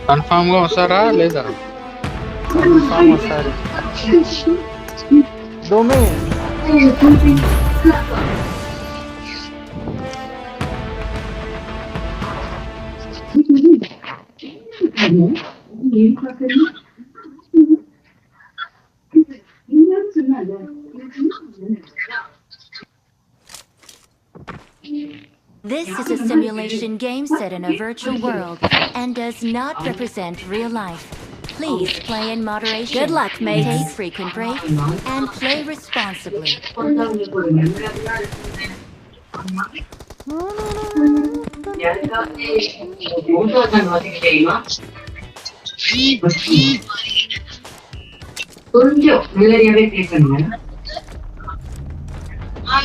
Confirm గా వస్తారా లేదా? కన్ఫర్మ్ వస్తారు. Domain This is a simulation game set in a virtual world and does not represent real life. Please play in moderation. Good luck, mates. Take frequent breaks and play responsibly. கொஞ்சம் நல்லறியாவே play பண்ணுங்க.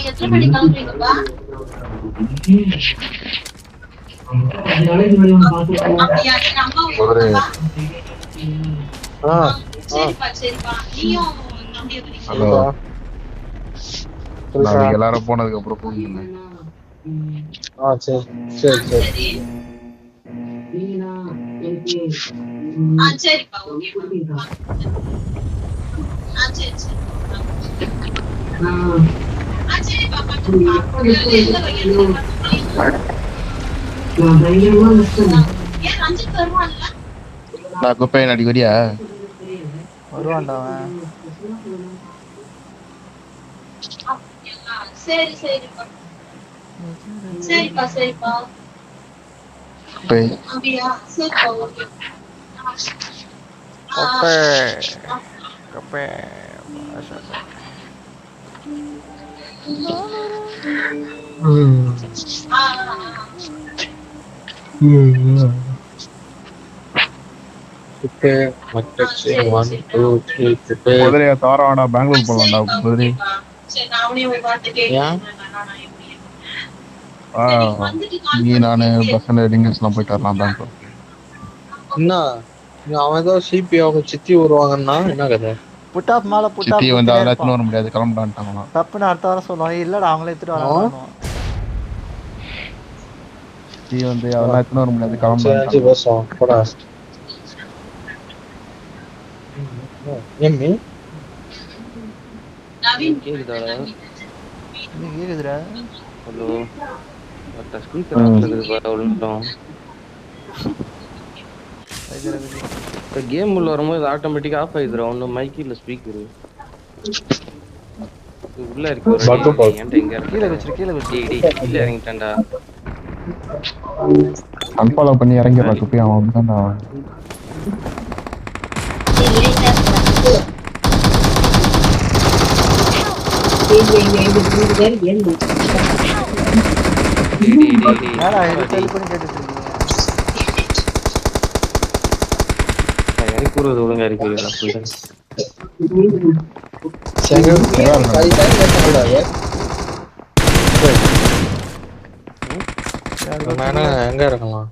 எத்தனை மணி கிளம்புறீங்கப்பா? எல்லாரும் போனதுக்கு அப்புறம் phone பண்ணேன். குப்பை அடிக்க வரியா? வருவான்டா அவன். சரி சரிப்பா சரிப்பா சரிப்பா அப்படியா? சரிப்பா ஓகே. கப்பே தாராடா பெங்களூர் போலாம்டா. குதிரை நீ நானு பஸ்ல லிங்கஸ் எல்லாம் போயிட்டு வரலாம் பெங்களூர். என்ன அவன் ஏதோ சிபி அவங்க சித்தி வருவாங்கன்னா என்ன கதை? புட்டாப் மேல புட்டாப் சித்தி வந்து அதெல்லாம் எடுத்துன்னு வர முடியாது, கிளம்பிட்டான்ட்டாங்களா? தப்புன்னு அடுத்த வாரம் சொல்லுவாங்க. இல்லடா அவங்களே எடுத்துட்டு வராங்க. சித்தி வந்து அதெல்லாம் எடுத்துன்னு வர முடியாது, 5 கிளம்பிட்டாங்க. வருஷம் போடா. எம்மி கேக்குதாடா? கேக்குதுடா. ஹலோ ஸ்பீக்கர் ஆஃப் இருக்குது பாரு. உள்ளட்டும் கேம் உள்ள வரும்போது ஆட்டோமேட்டிக்கா ஆஃப் ஆயிடுறா. ஒன்னும் மைக் இல்ல ஸ்பீக்கர் உள்ள இருக்கு. ஏன்டா இங்க கீழ வச்சிரு கீழ வச்சிரு. இல்ல இறங்கிட்டான்டா. அன்ஃபாலோ பண்ணி இறங்கிடுறா குப்பி. அவன் அப்படிதான்டா. யாரா இது டெல் பண்ணி கேட்டுட்டு இருக்கீங்க? எனக்கு கூறுவது ஒழுங்கா இருக்கு. எங்க இறங்கலாம்?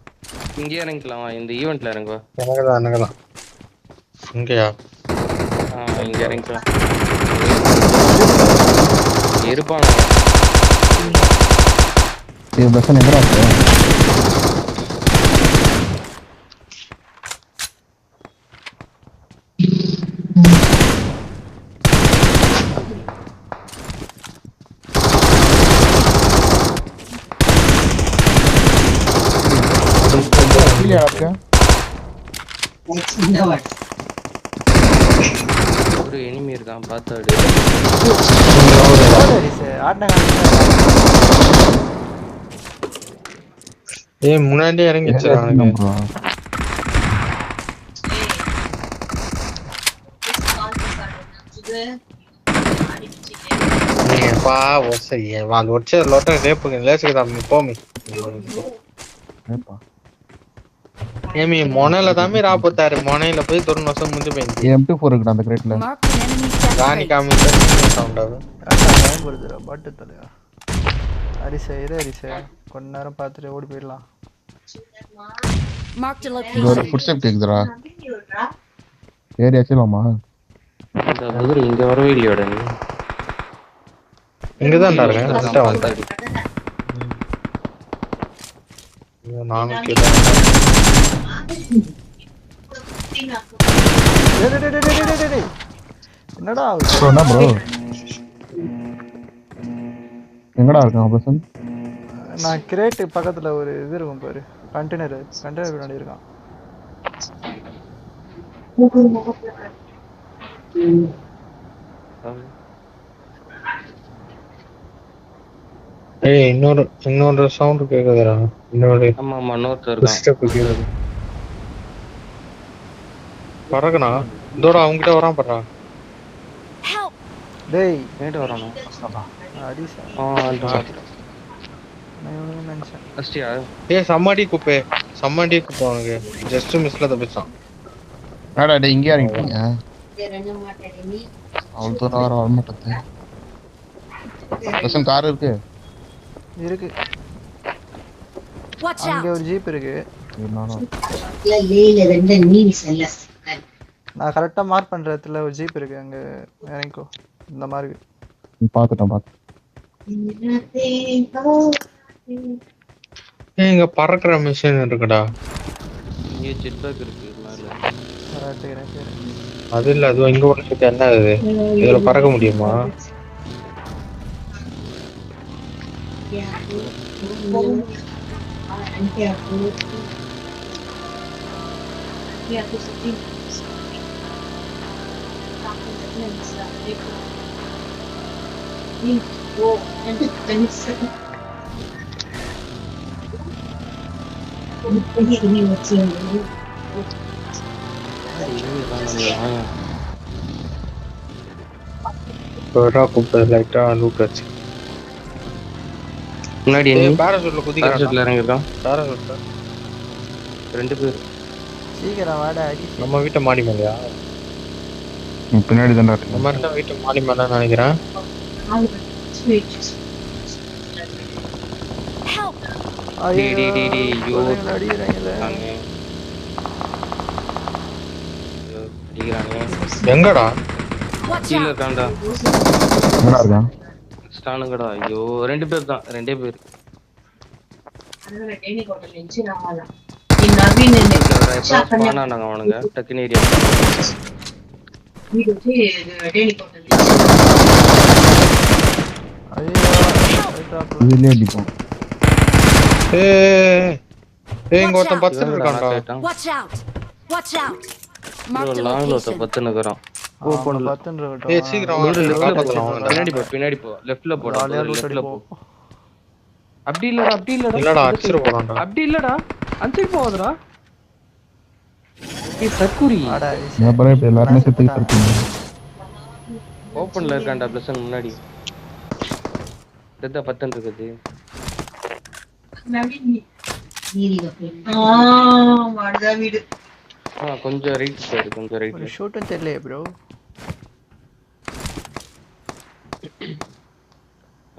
இங்க இறங்கிக்கலாம். இந்த ஈவென்ட்ல இறங்குவா. எனக்குதான் இங்கயா? இங்க இறங்கிக்கலாம். இருப்பான் இது பஸ் எங்கடா இருக்கு? கீழே இருக்கு. ஒரு எனிமி இருக்கான் பார்த்தாடு. முன்னாடி இறங்கிச்சு. వాళ్ళు వచ్చే లోట రేపు లేచుకుదాం. పోమి ఏమి మొనలో దామి రాపోతారు. మొనలో పోయి 2 నిమిషం ముందు పోయింది. M24 இருக்குடா அந்த கிரேட்ல. రాని కామెంట్ ఉండదు. பயன்படுத்துறா பாட்டு தலையா. அரிசே கொஞ்ச நேரம் பார்த்துட்டு ஓடி போயிடலாம். ஒரு ஃபுட் ஸ்டெப் கேக்குதுடா. ஏரியா செல்லலாமா? இந்த குதிரை இங்க வரவே இல்லையோட. நீ இங்கதான் இருக்கேன். நானும் கீழே டேய். என்னடா ஆகுது? ப்ரோ என்ன ப்ரோ எங்கடா இருக்கான் பர்சன்? நான் கிரேட் பக்கத்துல ஒரு இது இருக்கும் பாரு, கண்டெய்னர் பின்னாடி இருக்கான். ஏய் இன்னொரு சவுண்ட் கேக்குதுடா. இன்னொரு ஆமா ஆமா இன்னொருத்தர் இருக்கான். ஸ்டெப் கேக்குது. பறக்கனா இதோட அவங்கிட்ட வரான் பாறா. டேய் நேடு வரானோ? அடிசா. நான் நினைச்சேன். அஸ்டியா ஏய் சம்மாடி குப்பை அவனுக்கு ஜஸ்ட் மிஸ்ல தப்பிச்சான். என்னடா டேய் இங்கே இறங்கிட்டீங்க? அவள் தூரம் வர வரமாட்டது. பர்சன் கார் இருக்கு. அங்க ஒரு ஜீப் இருக்கு. என்னடா நான் கரெக்டா மார்க் பண்ற இடத்துல ஒரு ஜீப் இருக்கு, அங்க இறங்கிக்கோ. இந்த மாதிரி பாத்துட்டேன். ஏய் இங்க பறக்குற மிஷின் இருக்குடா. இங்க ஜெட் பேக் இருக்கு மேல. அது இல்ல அது இங்க ஒண்ணு இருக்கு. என்ன அது? இதுல பறக்க முடியுமா? கூப்பிட்டு லைட்டா லூட் வச்சு முன்னாடி பேராசூட்ல குதிக்கிறான். பேராசூட்ல இறங்கிருக்கான். பேராசூட்ல 2 பேர். சீக்கிரம் வாடா அடி. நம்ம வீட்டு மாடி மேலயா? பின்னாடி தான்டா இருக்கு. நம்ம இருக்க வீட்டு மாடி மேல நினைக்கிறேன். எங்கடா கீழ இருக்கான்டா. எங்கடா இருக்கான்? ஸ்டானுங்கடா. ஐயோ 2 பேர் தான். 2 பேர். அவனுங்க டக்குனு ஏரியா இதுலயே அடிப்போம். இங்க ஒருத்தன் 10 இருக்கான்டா. லாங்ல ஒருத்தன் 10 நிக்கறான். ஓபன்ல 10 இருக்கட்டும். ஏய் சீக்கிரம் பின்னாடி போ. லெஃப்ட்ல போடா. லெஃப்ட்ல போ. அப்படி இல்லடா. இல்லடா அடிச்சிர போறான்டா. அப்படி இல்லடா. அந்த போகுதுடா. ஏய் சக்குரி. வாடா நான் பரே இப்ப எல்லாரும் செத்து இருக்கீங்க. ஓபன்ல இருக்கான்டா பிளஸன் முன்னாடி. டெட்டா 10 இருக்குது. வாடா வீடு. கொஞ்சம் ரைட் சைடு கொஞ்சம் ரைட். ஒரு ஷூட்டும் தெரியலையே ப்ரோ.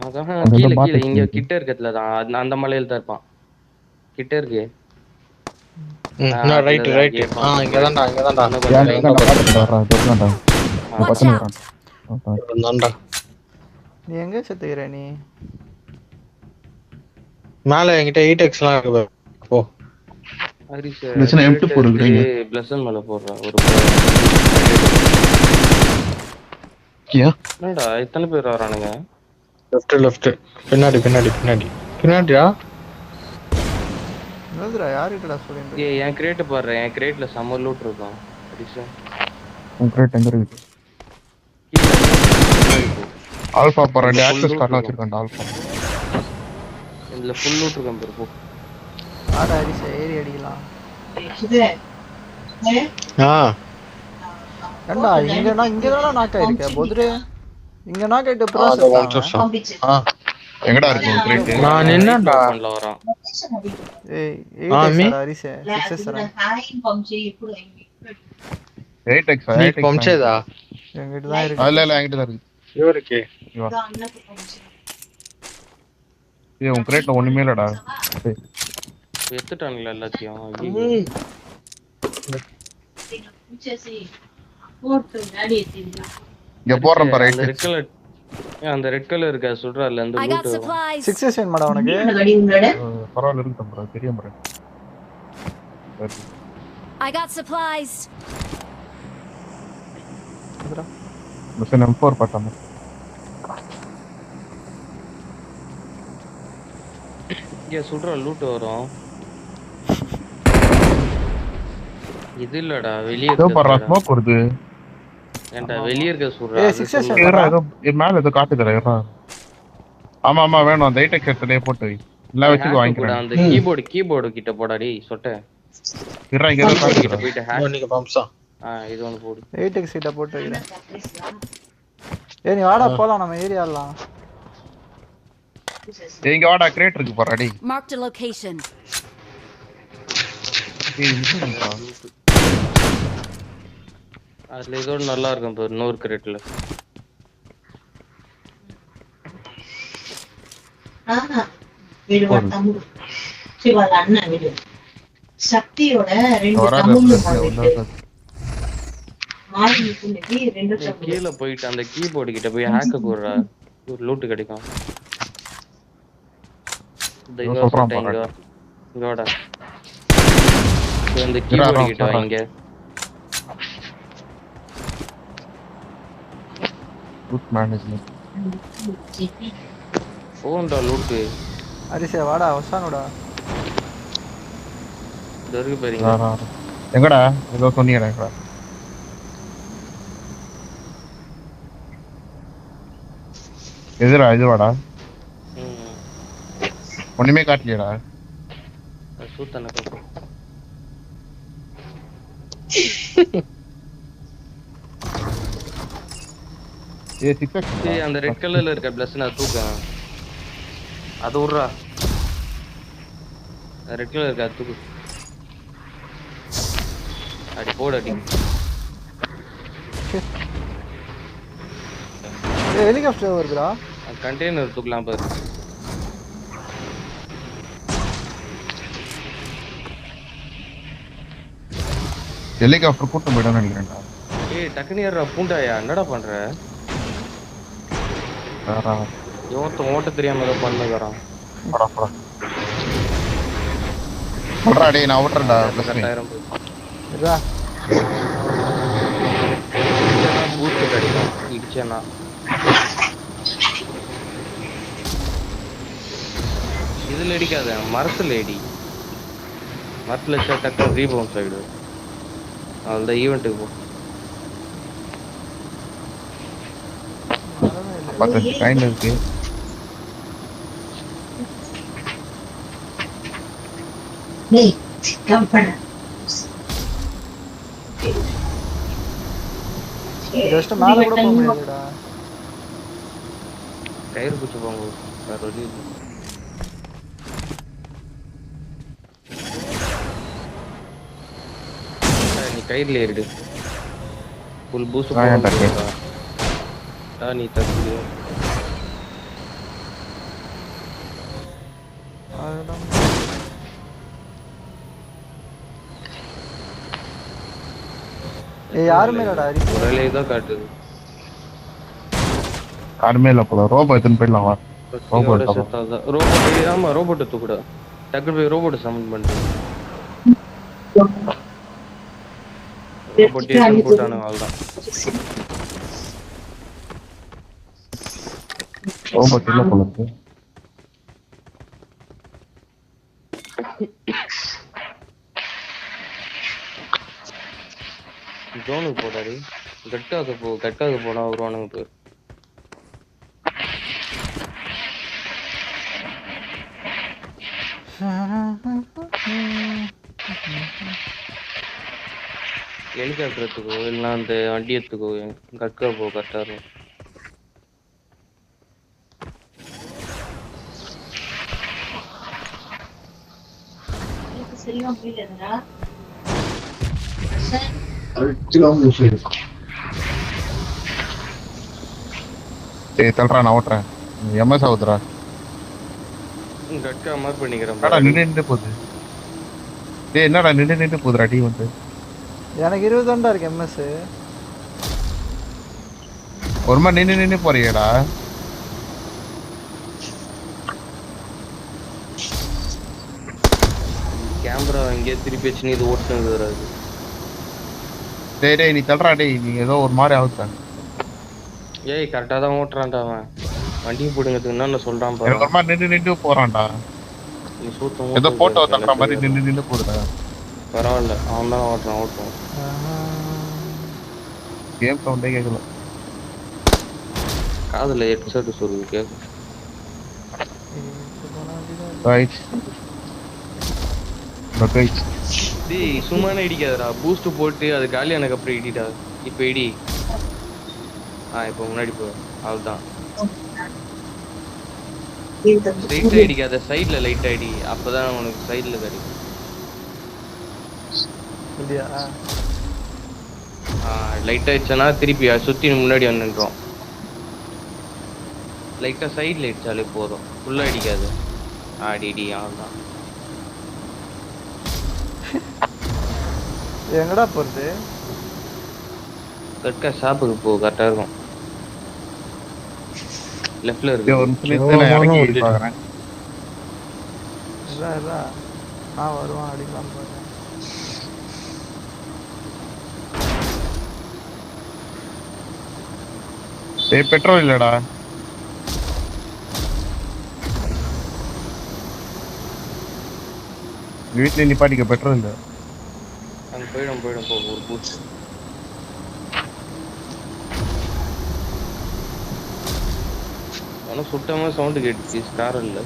அதான் கீழ இங்க கிட்ட இருக்கத்துல தான். அந்த மலையில தான் இருப்பான். கிட்ட இருக்கு. நான் ரைட் இங்க தான்டா. நீ எங்க செத்துக்கிற நீ? மேல என்கிட்ட 8x இருக்கு. போ. ஹரிஷ் பிரச்சனை M2 இருக்குங்க. பிளஸன் மேல போடுறா ஒரு. என்னடா இத்தனை பேர் வரானுங்க? லெஃப்ட் பின்னாடியா? என்னதுடா யாருக்குடா சொல்றீங்க? ஏய் என் கிரேட் பாரு. என் கிரேட்ல சம்மர் லூட் இருக்கும். ஹரிஷ் உன் கிரேட் எங்க இருக்கு? ஆல்பா போறேன். ஆக்சஸ் கார்டு வச்சிருக்கேன்டா ஆல்பா. இதுல ஃபுல் லூட் இருக்கும் பாரு. போ. ஆடா ஹரிஷ் ஏறி அடிக்கலாம். ஏண்டா இங்கதானா நாக் ஆயிருக்க போதுரே. இங்க நாக் ஆயிட்டு ப்ராசஸ். எங்கடா இருக்கு உன் கிரேட்? நான் என்னடா பண்ணல வரான். ஏய் 8x ஹரிஷ் 6x8x பம்சேதா என்கிட்ட தான் இருக்கு. இல்ல என்கிட்ட தான் இருக்கு. இவருக்கு ஏய் உன் கிரேட்ல ஒண்ணுமே இல்லடா. எடுத்துட்டானுங்களா எல்லாத்தையும்? இங்க போறேன் பாரு. ரெட் கலர் அந்த ரெட் கலர் இருக்கா சொல்றால அந்த I got லூட் supplies. 6 வேணுமாடா உனக்கு? அந்த கடி உங்களோட பரவாயில்ல இருக்கு ப்ரோ தெரியும் ப்ரோ I got supplies. இதுடா. மிஷன் M4 பார்த்தாம இங்க சொல்ற லூட் வரும் இது இல்லடா வெளிய ஏதோ பரா இருக்கடா ஸ்மோக் வருது ஏன்டா வெளிய இருக்க சொல்றா ஏய், அது 6 சொல்லு. ஏறா ஏதோ மேல ஏதோ காட்டுதுடா ஏறா ஆமா ஆமா வேணும் அந்த ஐடெக் எடுத்துட்டே போட்டு வை எல்லாம் வச்சுக்கோ hack கூட வாங்கிக்கிறேன் அந்த கீபோர்டு கிட்ட போடாடி சொட்ட ஏறா இங்க ஏதோ கிட்ட காட்டுதுடா போயிட்டு hack நீங்க பம்ப்ஸா இது ஒன்னு போடு 8x சீட்டை போட்டு வைக்கிறேன். ஏய் நீ வாடா போலாம் நம்ம ஏரியாலாம். ஏய் இங்க வாடா கிரேட் இருக்கு பாரு டேய் Marked a location. ஏய் நிக்குடா அதுல ஏதோ நல்லா இருக்கும் பாரு இன்னொரு கிரேட்ல வீடு தம்பு சிவால அண்ணன் வீடு சக்தியோட 2 வராது தம்பு மாறி நிக்குது 2 தம்பு கீழ போயிட்டு அந்த கீபோர்டு கிட்ட போய் ஹேக் போடுறா ஒரு லூட் கிடைக்கும் இந்த இங்க சொல்றான் சொட்ட பாரு. இங்க வாடா இந்த கீபோர்டு கிட்ட வா இங்க குட் மேனேஜ்மென்ட் போன்டா லூட் அரிசே வாடா வசானோடா. இருக்கு பாருங்க எங்கடா ஏதோ சொன்னீங்கடா எங்கடா எதுடா இதுவாடா ஒண்ணுமே காட்டலையடா சூத்தன ஏய் 6x ஏய் அந்த ரெட் கலர்ல இருக்க பிளஸ் நான் தூக்கேன் அது விட்றா ரெட் கலர் இருக்க தூக்கு அடி போடு அடி ஏய் ஹெலிகாப்டர் வருதுடா. கண்டெய்னர் தூக்கலாம் பாரு ஹெலிகாப்டர் கூட்டம் போயிடான்னு நினைக்கிறேன்டா ஏய் டக்குனு ஏறா பூண்டாயா என்னடா பண்ற வேறா ஓட்ட தெரியாம ஏதோ பண்ணுகிறான் போடா போடா போடா டேய் நான் ஓட்டுறேன்டா ப்ளஸ் கட்டாயிரம் இதா பூஸ்ட் கிடைக்கும் இடிச்சேன்னா இதுல அடிக்காத மரத்துல அடி மரத்துல வச்சா டக்கு ரீபவுன்ஸ் ஆகிடும் அந்த ஈவெண்ட்டுக்கு போ 15 காயின் இருக்கு டேய் கம்பன ஜஸ்ட் மேல கூட போக முடியாதுடா. கயிறு பிடிச்சி போங்க வேற வழி இல்லை. நீ கயிறுல ஏறிடு ஃபுல் பூஸ்ட் ஏன் டக்கு? நீ தப்பு அதுதான். ஏய் யாருமே இல்லடா அரிசி. ஒரு வேலையை தான் காட்டுது யாருமே இல்லை போல ரோபோ எடுத்துன்னு போயிடலாம் வா ரோபோட் செத்தாதான் ரோபோட் ஆமா ரோபோட் தூக்குடா டக்கு போய் ரோபோட் சமன் பண்ணிட்டு ரோபோட் ஏன் போட்டானு அவ்வளவுதான் ரோபோ இல்லை போல இருக்கு ஜோனுக்கு போடாடி கட்டாக போனா வருவானுங்க பேர் ஹெலிகாப்டர் எடுத்துக்கோ இல்லைன்னா அந்த வண்டி எடுத்துக்கோ கட்கா போ கரெக்டாக இருக்கும் சரியா புரியலடா ஏய் தள்ளுறா நான் ஓட்டுறேன் எம்எஸ் ஆகுதுடா கட்கா மார்க் பண்ணிக்கிறேன் என்னடா நின்று போகுது டேய் என்னடா நின்று போகுதுடா டீ வந்து எனக்கு 20 தான்டா இருக்கு எம்எஸ். ஒரு மாதிரி நின்று போறியேடா கேமரா எங்கேயே திருப்பி வச்சுன்னு இது ஓட்டுனது வராது. டேய் நீ தள்ளுறா டேய், நீ ஏதோ ஒரு மாதிரி ஆகுது. ஏய் கரெக்டாக தான் ஓட்டுறான்டா அவன். வண்டியை போடுங்கிறதுக்கு என்ன சொல்கிறான் எனக்கு பாரு. ஒரு மாதிரி நின்று போறான்டா. நீ சூத்தம் ஏதோ போட்டோ தள்ளுற மாதிரி நின்று போடுறா. பரவாயில்ல, அவன் தான் ஓட்டுவான். கேம் சவுண்டே கேட்கல. காதில் ஹெட்செட் சொல்லுது கேட்கும். டேய் சும்மானே இடிக்காதடா. பூஸ்ட் போட்டு அது காலியானக்கு அப்புறம் இடிடா. இப்போ இடி. இப்போ முன்னாடி போ. அவ்வளோதான். லைட்டாக இடிக்காத, சைடில் லைட்டாக இடி. அப்போ தான் உனக்கு சைடில் கிடைக்கும். லைட்டாக ஆயிடுச்சுன்னா திருப்பி சுற்றி முன்னாடி வந்துன்றோம். லைட்டாக சைடில் இடிச்சாலே போதும், ஃபுல்லாக அடிக்காது. அடி அவ்வளோதான். எங்கடா போறது? கரெக்டாக ஷாப்புக்கு போ, கரெக்டாக இருக்கும். லெஃப்ட்ல இருக்கு. வருவான் அடிக்கலாம் போறேன். பெட்ரோல் இல்லடா. வீட்டுல நிப்பாட்டிக்க பெட்ரோல் இல்ல. அங்க போயிடும் போ ஒரு பூஸ்ட். ஆனால் சுத்தமாக சவுண்டு கேட்டுச்சு ஸ்டார் இல்லை.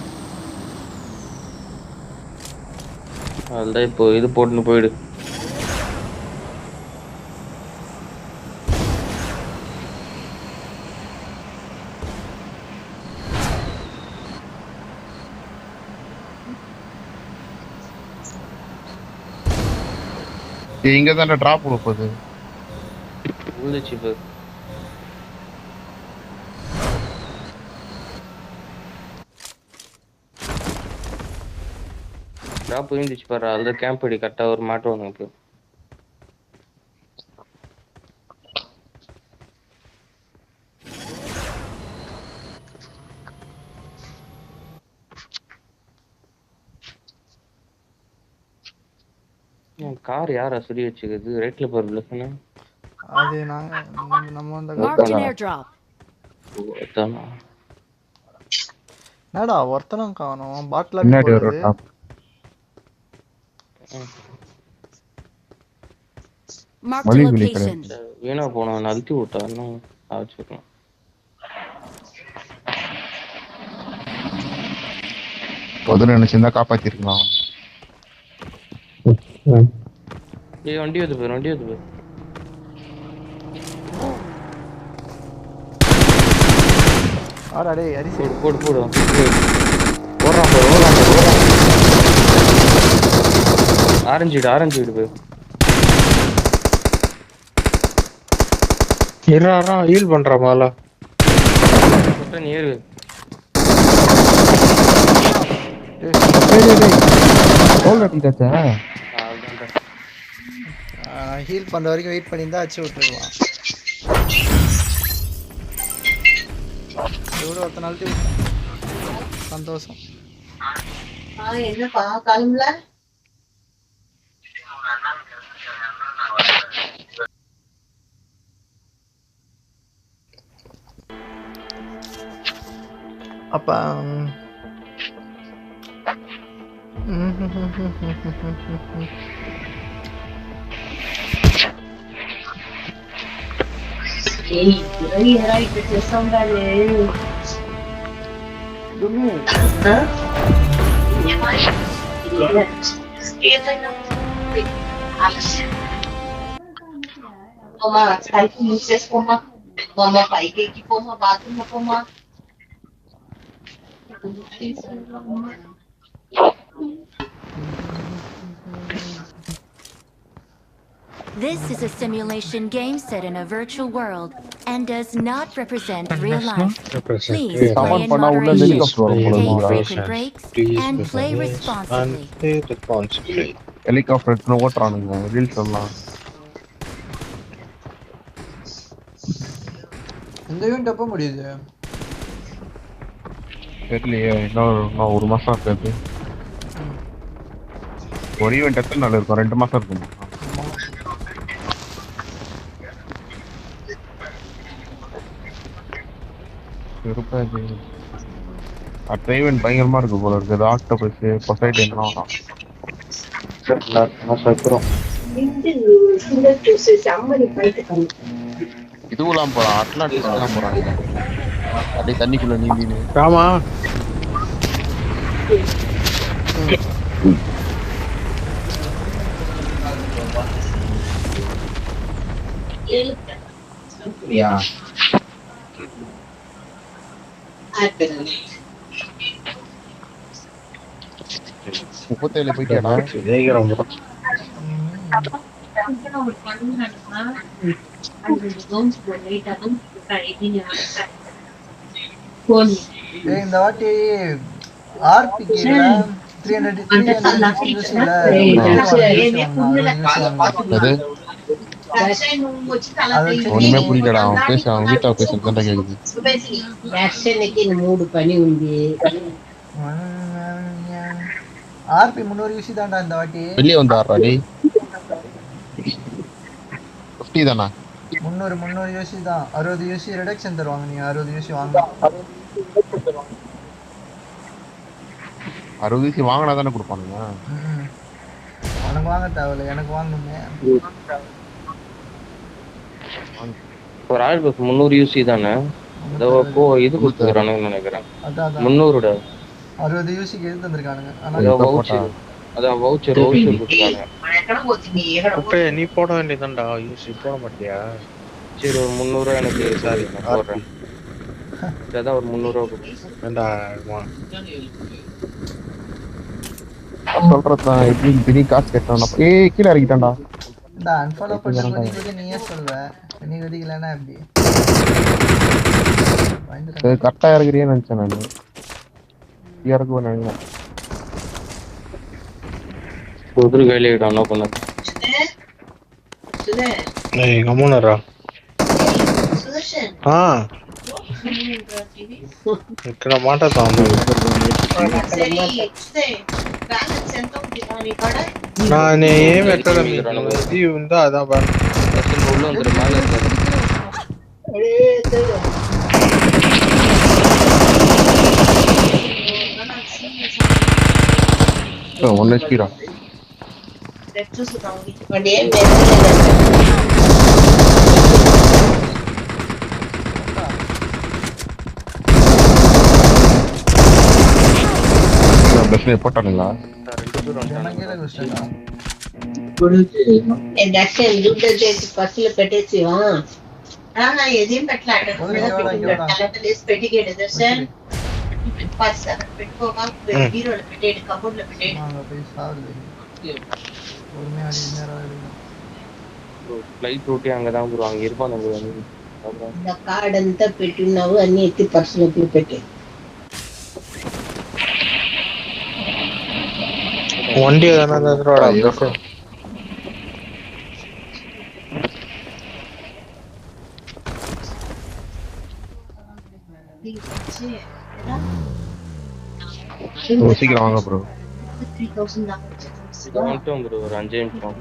அதுதான் இப்போ இது போட்டுன்னு போயிடு. இங்க தான டிராப் போகுது. உள்ளச்சு இப்போ டிராப் இருந்துச்சு பாரு. அதில் கேம்ப் அடி கரெக்டாக ஒரு மாட்டுவாங்க. இப்போ கார் யாரா சொல்லி வச்சுக்கிறது? ரைட்ல போற லெஃப்ட்னா அது நாங்க நம்ம அந்த என்னடா ஒருத்தனும் காணோம். பாட்டில் முன்னாடி ஒரு டாப். வீணா போனவன் அழுத்தி விட்டான்னு ஆச்சுக்கலாம். பொதுல நினைச்சிருந்தா காப்பாத்திருக்கலாம். வண்டி வந்து போயிரு. ஆடாடே அரிசி போடு ஓடுறான். ஆரஞ்சு வீடு போய் ஹீல் பண்ற மாலா ஏறு. ஹீல் பண்ற வரைக்கும் வெயிட் பண்ணி தான் அடிச்சு விட்டுருக்கலாம். எவ்வளோ ஒருத்த நாள் சந்தோஷம். என்னப்பா கிளம்பல? அப்பா Mama pagi poma bathroom poma. This is a simulation game set in a virtual world and does not represent real life. Please play in moderation, take frequent breaks, and play responsibly. Helicopter ஓட்டுறானுங்க reels எல்லாம். இந்த event எப்போ முடியுது தெரியலையே. இன்னும் ஒரு மாசம் இருக்காது. ஒரு ஈவெண்ட் எத்தனை நாள் இருக்கும்? 2 மாசம் இருக்கும். அடுத்த ஈவெண்ட் பயங்கரமா இருக்கு போல இருக்கு. இது ஆக்டோபஸ் பொசைடன் இதுவெல்லாம் போறான். அட்லாண்டிஸ் எல்லாம் போறான். அப்படியே தண்ணிக்குள்ள நீந்தினு. ஆமா முப்பத்தேழு போயிட்டியாடா? இந்த வாட்டி ஆர்பிகேல 300 யூசில ஒண்ணுமே புரியலடா. அவன் பேச அவன் வீட்டா பேசுறது தான் கேக்குது. ஆர்பி 300 யூசி தான்டா இந்த வாட்டி. வெளியே வந்தாரா டேய்? 50 தானா? 300 யூசி தான். 60 யூசி ரிடக்ஷன் தருவாங்க. நீ 60 யூசி வாங்க. 60 யூசி வாங்கினா தானே கொடுப்பானுங்க. உனக்கு வாங்க தேவையில்ல, எனக்கு வாங்கணுமே. ஒரு ஆள் 300 யூசி தானே? இது கொடுத்துறானுங்க நினைக்கிறேன். அதான் 300 60 யூசிக்கு எடுத்து வந்திருக்கானுங்க. அதான் வவுச்சர் கொடுத்தாங்க. நீ போட வேண்டியதான்டா. யூசி போட மாட்டியா? சரி ஒரு 300 எனக்கு சாரி நான் போடுறேன். அதான் ஒரு 300 வேண்டா சொல்றதுதான். எப்படி பெரிய காசு கேட்டான். கீழே இறக்கிட்டான்டா. இந்த அன்ஃபாலோ பண்ணி நீயே சொல்வ. நீ வெடிக்கலன்னா எப்படி? கரெக்டா இறக்குறியேன்னு நினைச்சேன் நான். இறக்குவேன் நினைக்கிறேன். குதிரை கையில என்ன பண்ண? ஏய் கமோனரா. ఇక్కడ మాట్లాడతా நான் ஏன் வெட்டற இது ఉందా அதான் பாரு. உள்ள வந்து மேல இருக்கு. ஒன்னு ஸ்பீடா பஸ்ல போட்டானுங்களா? பஸ்ல பெட்டேச்சு. எதையும் பெட்டிக்கேடு பெட்டுக்கோமா ஹீரோல பெட்டேடு கபோர்ட்ல பெட்டேடு. ఫ్లైట్ రూట్ అంగదాం బ్రో అంగ ఇర్పాను బ్రో இந்த కార్డ్ అంతా పెట్టినావు అన్ని ఎత్తి పర్సులోకి పెట్టి வண்டி எதனா தரோடா ப்ரோ. சீக்கிரம் வாங்க ப்ரோ. 3000 தான் வந்துட்டோம் ப்ரோ. ஒரு 5 நிமிஷம்.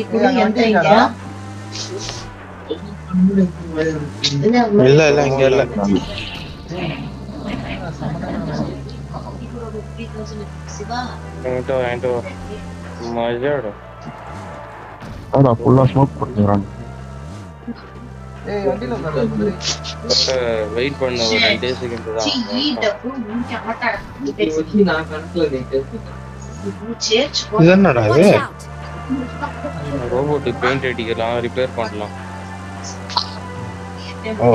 இப்போ எந்த இங்க இல்ல இல்ல இங்க இல்ல. ఏంటో మజాడు అలా ఫుల్ స్మోక్ పడుతున్నాడు. ஏய் வண்டில உட்காரு குதிரை. வெயிட் பண்ண ஒரு 2 செகண்ட் தான். ఈ డబ్బు ఉంటే ఆటాడ నా కనెక్ట్లో இதென்னடா இது? ரோபோட் பெயிண்ட் அடிக்கலாம், ரிப்பேர் பண்ணலாம். ஓ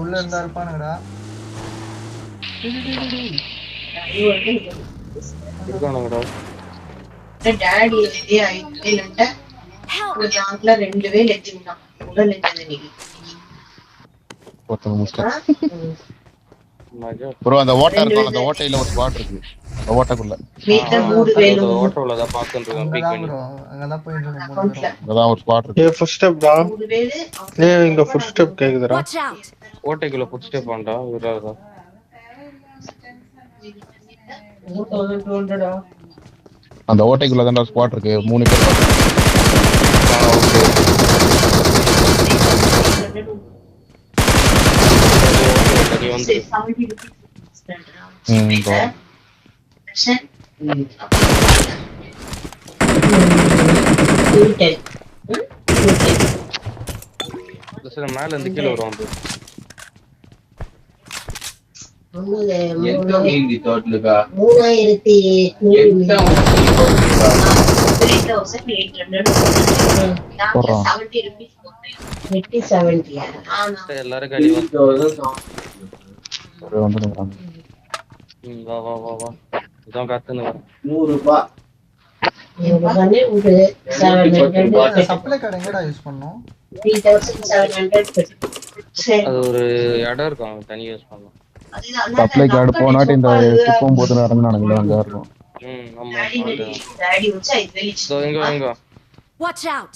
உள்ள இருந்தா இருப்பானுங்கடா. இருக்கானுங்கடா. డాడీ ఇది 5000 అంటే ஒரு దాంట్లో 2000 ఎత్తినా உடல் எத்தனை நீ ப்ரோ அந்த ஓட்டை இருக்கும், அந்த ஓட்டையில ஒரு ஸ்பாட் இருக்கு. ஓட்டக்குள்ள வீட்டுல மூடு வேணும். ஓட்டோல தான் பாத்துட்டு இருக்கேன் பீக் அங்கதான் பண்ணி. ப்ரோ அங்கதான் போயிட்டு இருக்கோம் 3 அக்கௌண்ட்ல பேரும். அங்கதான் ஒரு ஸ்பாட் இருக்கு. ஏ ஃபுட் ஸ்டெப் டா. மூடு வேலு ஏ இங்க ஃபுட் ஸ்டெப் கேக்குதுடா. Watch out! ஓட்டைக்குள்ள ஃபுட் ஸ்டெப் ஆண்டா விராதா. 4200 அந்த ஓட்டைக்குள்ள தான் ஒரு ஸ்பாட் இருக்கு. 3 பேர் பாத்து. நீ வந்து 70 rupees. இதோ. சில மேல இருந்து கீழ வருவான் bro. எல்லாரும் கடி வந்து ஒரு வந்துடுறாங்க. வா வா வா வா இதான் காத்துன்னு வா. சப்ளை கார்டு எங்கடா யூஸ் பண்ணோம்? அது ஒரு இடம் இருக்கும் அவங்க தனியா யூஸ் பண்ணலாம். சப்ளை கார்டு போனாட்டி இந்த டிப்போம் போது இறங்குனானுங்களே அங்க இருக்கும். ஆமா இதோ எங்க Watch out!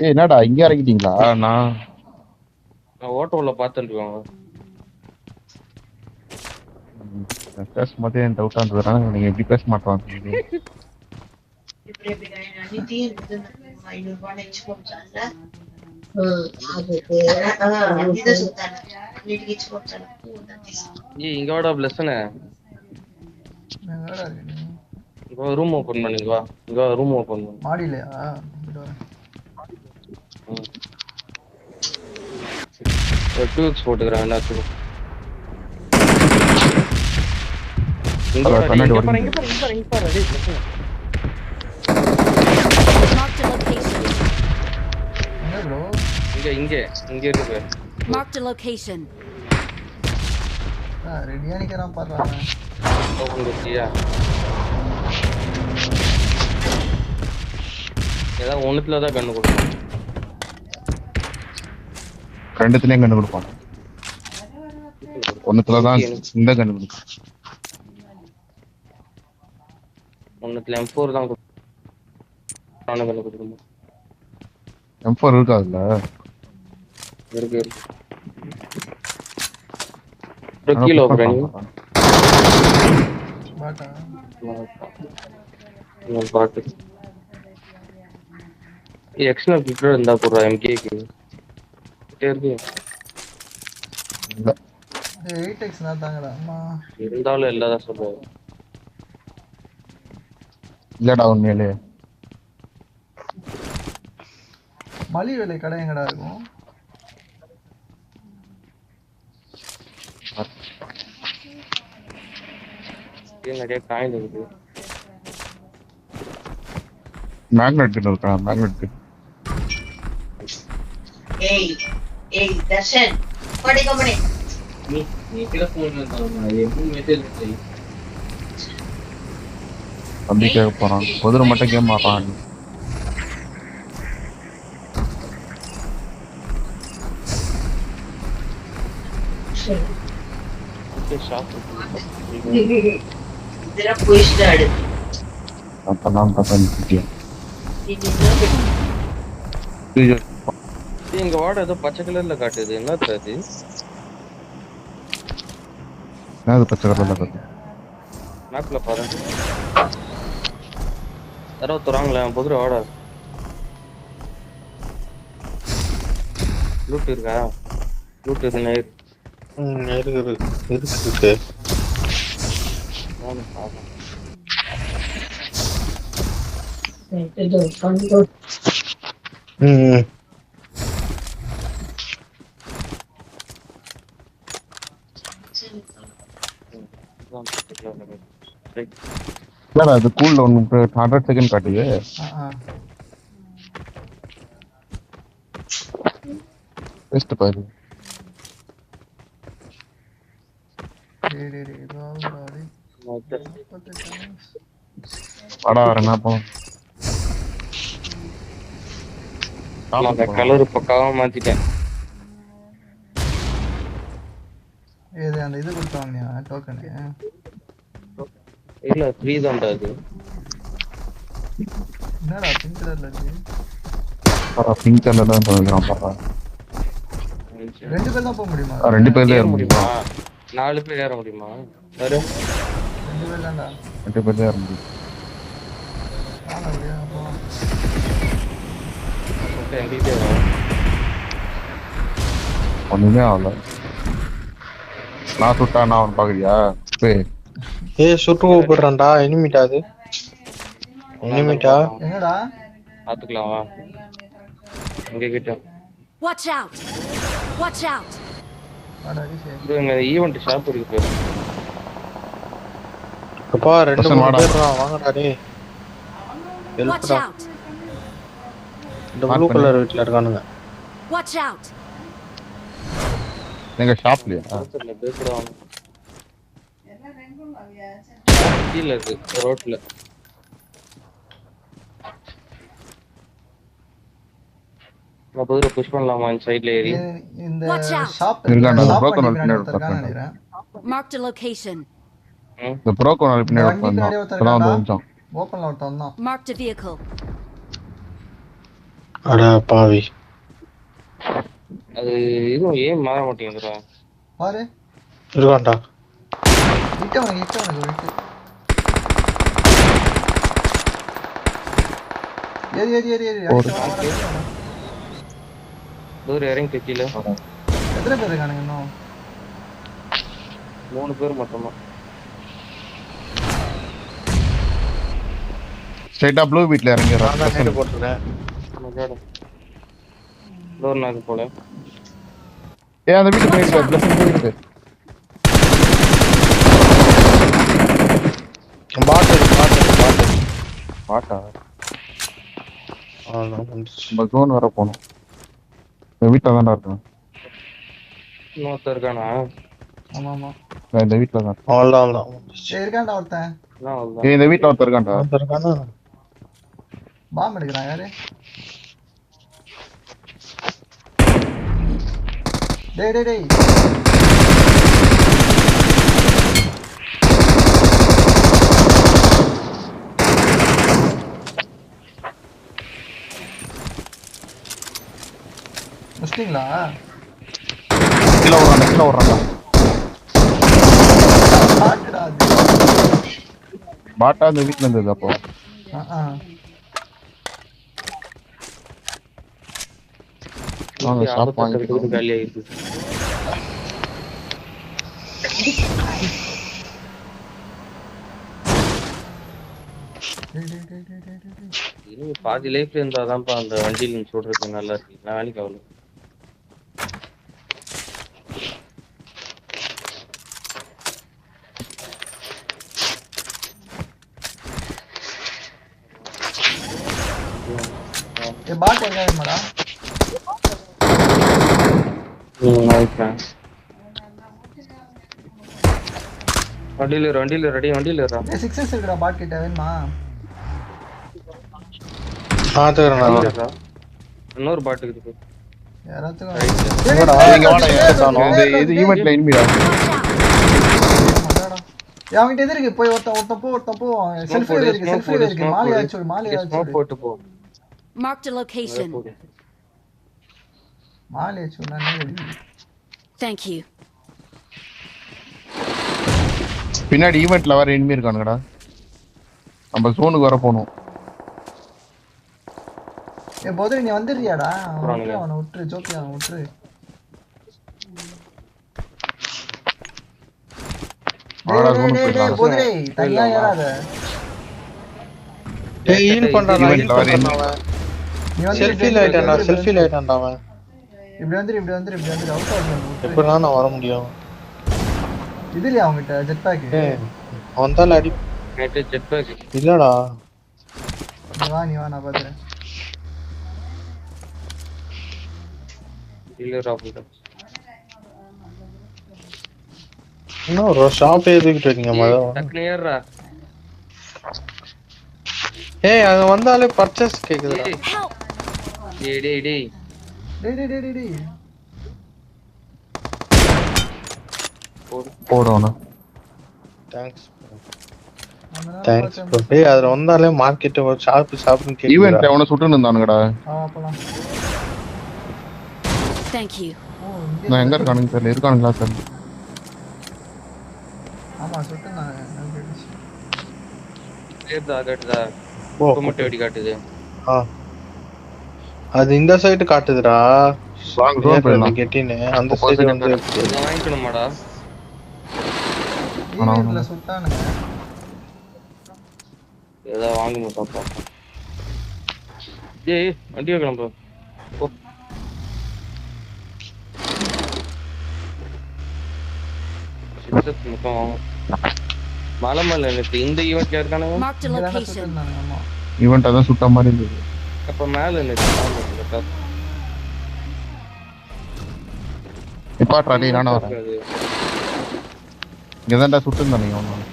ஏய் என்னடா இங்க இறங்கிட்டீங்களா? நான் ஓட்டோல பாத்துட்டு இருக்கோம். பேசும்போதே எனக்கு டவுட்டா இருந்ததுனால நீங்க எப்படி பேச மாட்டாங்க. இங்க வாடா பிளஸ்னே. எங்கடா இருக்கு நீ? இங்க ரூம் ஓபன் பண்ணுங்க வா. இங்க ரூம் ஓபன் பண்ணு. மாடியிலயா? ஒரு 2x போட்டுக்கறேன் என்னாச்சு. இங்க கண்ணாடி பாரு ஓடுது. இங்க பாரு டேய் பிளஸ்னே. Marked a location. எங்க ப்ரோ? இங்க இருக்கு. Marked a location. ரெடியா நிக்கறான் பாறா. ஓபன் பண்ணியா? ஏதா ஒண்ணுத்துல தான் கண்ணு கொடுப்பான். ரெண்டுத்துலயும் கண்ணு கொடுப்பாங்க. ஒண்ணுத்துல தான் இந்த கண்ணு கொடுப்பாங்க. ஒண்ணுத்துல M4 தான் கொடுப்பான் கண்ணு கொடுக்கணும். M4 இருக்காதுல்ல? இருக்கு. கிலோ பிராணி. பாட்டா. நான் பாத்து. எக்ஸ்ட்ரா கிட்ட இருந்தா போறா MK-க்கு. இருக்கு. இல்ல. 8x நான் தாங்கடா. அம்மா. இருந்தாலும் எல்லாரும் சொல்லுவாங்க. இல்லடா உண்மையிலே. மலி வேலை கடை எங்கடா இருக்கும்? நிறைய காயின் இருக்கு. மேக்னெட் இருக்கா? மேக்னெட். ஏய் தர்ஷன் படி நீ கிட்ட போன் பண்ணா எப்பவும் மெசேஜ் பண்ணி தம்பி கேட்க போறான். குதிரை மட்டும் கேம் ஆடுறான். இதெல்லா போயிட்டாடு. அப்பதான் பார்த்தேன். இங்க வாட ஏதோ பச்சை கலர்ல காட்டுது. என்னது அது? என்னது பச்சை கலர்ல காட்டுது? மேப்ல பாரு. யாரோ தராங்களே புதுர வாட. லூட் இருக்கா? லூட் இருக்குனே. இருக்கு. நான் பாப்பேன். இது கண்டோ. இல்லடா அது கூல்ல 100 செகண்ட் காட்டுது. பெஸ்ட் பாரு. படா வரேன்னா போ. அந்த கலர் பக்காவா மாத்திட்டேன். ஏது அந்த இது கொடுத்தாங்கயா டோக்கன். இல்ல 3 தான்டா அது. என்னடா பிங்க் கலர்ல இருக்கு? பிங்க் கலர்ல தான் போகிறான் பாப்பா. 2 பேர் தான் போக முடியுமா? 2 பேர் தான் ஏற ஏற முடியுமா? முடியும். 4 பேர் ஏற முடியுமா? யாரு? 2 பேர் தான்டா. 2 பேர் தான் ஏற முடியும். வாடா அப்படியே போ. ஓகே எங்கிட்டே வா. ஒண்ணுமே ஆகல. நான் சுட்டா நான் அவன் பாக்குறியா? ஏய் சுட்டு கூப்பிடுறான்டா. எனிமிட்டா அது? எனிமிட்டா? எங்கடா? பாத்துக்கலாம் வா. இங்க கிட்ட. Watch out! Watch out! வாடா அரிசே. இங்க ஈவென்ட் ஷாப் இருக்கு பேரு. அப்பா 2 பசங்க வாடா. பேர் வாங்கடா டேய். Watch ஹெல்ப்டா. out! இந்த ப்ளூ கலர் வீட்ல இருக்கானுங்க. Watch out! எங்க ஷாப்லயா? பாத்துல பேசுறாங்க. கீழ இருக்கு ரோட்ல. நான் போய் புஷ் பண்ணலாமா இந்த சைடுல ஏறி? இந்த Watch out. ஷாப் இருக்கான்டா, ஷாப் broken பண்ணி out பின்னாடி பின்னாடி ஒருத்தர் ஒருத்தர் நினைக்கிறேன். Marked a location. இந்த ப்ரோக்கோ நாள் பின்னாடி வண்டி பின்னாடி ஒருத்தர் இப்பதான் வந்து இருக்கான்டா. வந்துச்சான். ஓப்பன்ல ஒருத்தன் தான். Marked a vehicle. அட பாவி. அது இதுவும் ஏன் மாற மாட்டேங்குதுடா? பாரு. இருக்கான்டா. கிட்ட வந்து விட்டு. ஏறி அடிச்சு வா. தூரம் இறங்கி கீழே. எத்தனை பேர் இருக்கானுங்க இன்னும்? 3 பேர் மொத்தமா. ஸ்ட்ரைட்டா ப்ளூ வீட்ல நான் தான் நேடு இறங்கிடுறான். போட்டுறேன். டோர் நாக்கு போல. ஏய் அந்த வீட்டு போயிட்டு பிளஸிங் போயிட்டு. பாட்டு. பாட்டா அவ்வளவுதான் வந்துச்சு. நம்ம ஜோன் வர போனோம். இந்த வீட்ல தான்டா இருக்கேன். இன்னொருத்தர் இருக்கானா? ஆமா. நான் இந்த வீட்ல தான். அவ்வளவுதான் வந்துச்சு. ஏய் இருக்கான்டா ஒருத்தன். ஏய் இந்த வீட்ல ஒருத்தர் இருக்கான்டா. இருக்கானா? பாம்பு எடுக்கிறான் யாரு? டேய். முடிச்சிட்டீங்களா? கீழே ஓடுறான்டா. பாட்டுடா அது. பாட்டா இந்த வீட்ல இருந்தது அப்போ. வாங்க ஷாப் வாங்கிட்டு காலி ஆயிடுச்சு. இன்னும் பாதி லைஃப்ல இருந்தாதான்ப்பா அந்த வண்டியில சொல்றது நல்லா இருக்கு. நான் வேலைக்கு ஆகல. ஏய் பாட் எங்க இருக்கடா? நைஸ்டா. வண்டியில ரெடி. ஏய் 6s இருக்குடா பாட் கிட்ட வேணுமா? பாத்துக்கறேன். இன்னொரு பாட்டுக்கு இருக்கு. யாராச்சும் இங்க வாடா. இது ஈவென்ட்ல எனிமிடா. அவங்கிட்ட எது இருக்கு? போய் ஒருத்தன் போ. செல்ஃபி இருக்கு. மாலையா வச்சு. போட்டு போ. Marked a location. மாலையா வச்சு நான் Thank you. பின்னாடி ஈவென்ட்ல வர எனிமி இருக்கானுங்கடா. நம்ம ஜோனுக்கு வர போணும். ஏய் போதே நீ வந்துறியாடா? அவனை விட்டுரு ஜோக்கியா விட்டுரு. டேய் போதே தனியா ஏறாத. ஏய் ஹீல் பண்றானே. நீ வந்து செல்ஃபி லைட்டான்டா அவன். இப்படி வந்துரு அவுட் ஆகுது. எப்படா நான் வர முடியும்? இதுலயா அவங்கிட்ட ஜெட் பேக்? ஏய் அவன் தான் அடி. நைட் ஜெட் பேக் இல்லடா. நீ வா நான் பாத்துறேன். இல்ல ராபுடா. இன்னும் ஒரு ஷாப் ஏறிட்டு இருக்கீங்க மொத. டக்குனு ஏறா. ஏய் அங்க வந்தாலே பர்ச்சேஸ் கேக்குதுடா. டேய். போறோம். தேங்க்ஸ். Thanks bro. டேய் அதுல வந்தாலே மார்க்கெட் ஒரு ஷாப்னு கேக்குதுடா. ஈவென்ட்ல அவன சுட்டுன்னு இருந்தானுங்கடா. போலாம். Thank you. நான் எங்க இருக்கானுங்க தெரியல. இருக்கானுங்களா சார்? ஆமா சுட்டுனாங்க. கேட்டதா ஓ டொமேட்டோ வெடி காட்டுது. அது இந்த சைடு காட்டுதுடா. வாங்க ஜோன் போயிடலாம். கெட்டினே அந்த சைடு வந்து இதை வாங்கிக்கணுமாடா? ஈவென்ட்ல சுட்டானுங்க. ஏதோ வாங்கணும் பாப்பா. ஏய் வண்டி வைக்கலாம் ப்ரோ. ஓ சிக்ஸஸ் மட்டும் வாங்க. மலை மேல எனக்கு இந்த ஈவெண்ட்ல இருக்கானுங்க. Marked a location. சுட்டுனாங்க. ஆமா. ஈவென்ட் அதான் சுட்ட மாதிரி இருந்தது. அப்ப மேல எனக்கு நிப்பாட்றா டேய் நானும் வரேன். இங்கதான்டா சுட்டுருந்தானுங்க அவனுங்க.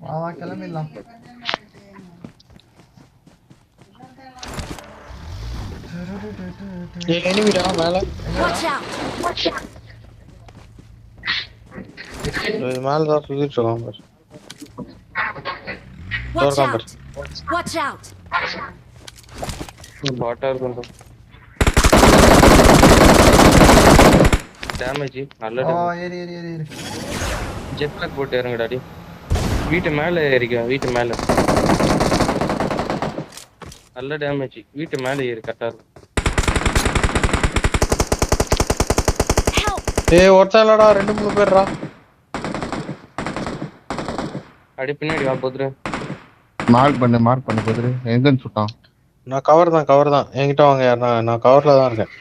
வா கிளம்பிடலாம். எனிமிடா மேல. Watch out! இது மேல தான் சுத்திட்டு இருக்கான் பாரு. Watch out! Watch out! பாட்டா இருக்கும். டேமேஜ் நல்ல ஏறி ஏறி ஏறி ஏறி. ஜெட் பேக் போட்டு இறங்குடாடி. வீட்டு மேல ஏறிக்க. வீட்டு மேல நல்ல டேமேஜ். வீட்டு மேல ஏறி கரெக்டா இருக்கும். ஏய் ஒருத்தன் இல்லடா 2-3 பேர்டா. அடி பின்னாடி வா போதுரு. மார்க் பண்ணு போதுரு. எங்கன்னு சுட்டான்? நான் கவர் தான். என்கிட்ட வாங்க யார். நான் கவர்ல தான் இருக்கேன்.